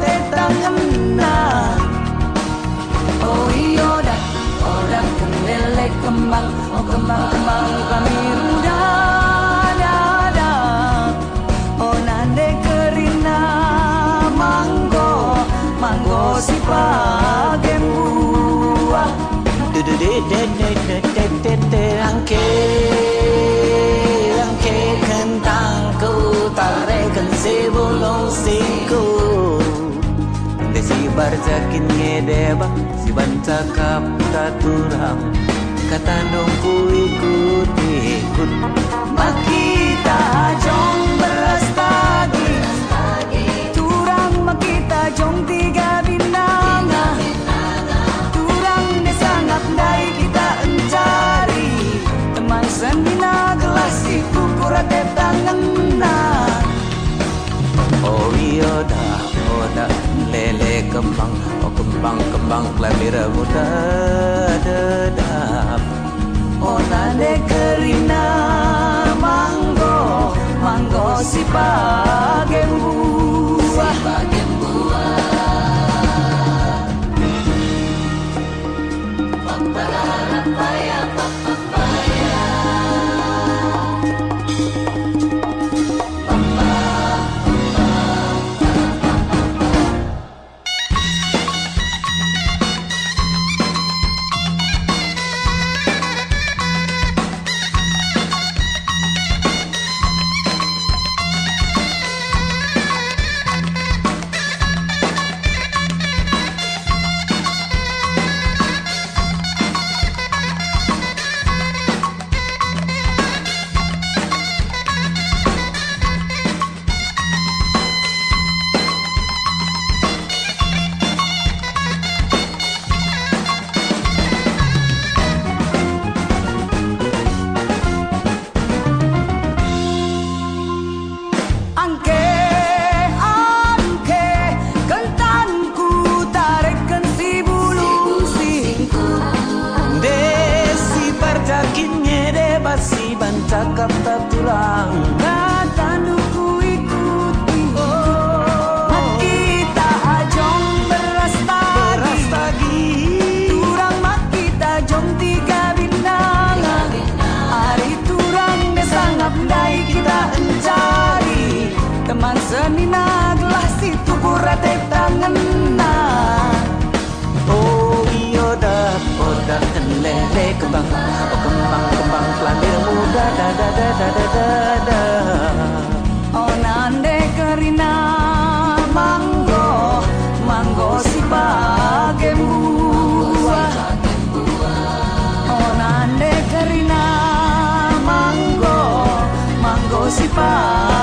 te tangenna. Oh iyo dah, oh dah lele kembang, oh kembang-kembang kami muda. Oh nande kerina manggo si pagen buah. Angke kentangku tarekan sebelum siku. Si barjakin ngedeba si bancakap taturang kata dongku ikut makita jong beras tagi turang makita jong tiga binanga turang desangap dai kita encari teman senina gelas itu kurate tangenna. Oh iya dah, oh dah lele kembang, oh kembang-kembang kelabira muda dedap. Oh nande kerina manggo si pagen buah. Si bancakap tak tulang tanduku ikuti. Makita ajong beras tagi turang makita jong tiga binanga hari turang desangap dai kita encari teman senina gelas itu kurate tangenna. Oh iyo dah, oh dah lele kembang, oh kembang-kembang pelandir muda da. Oh nande kerina manggo si pagen buah. Oh nande kerina manggo si pagen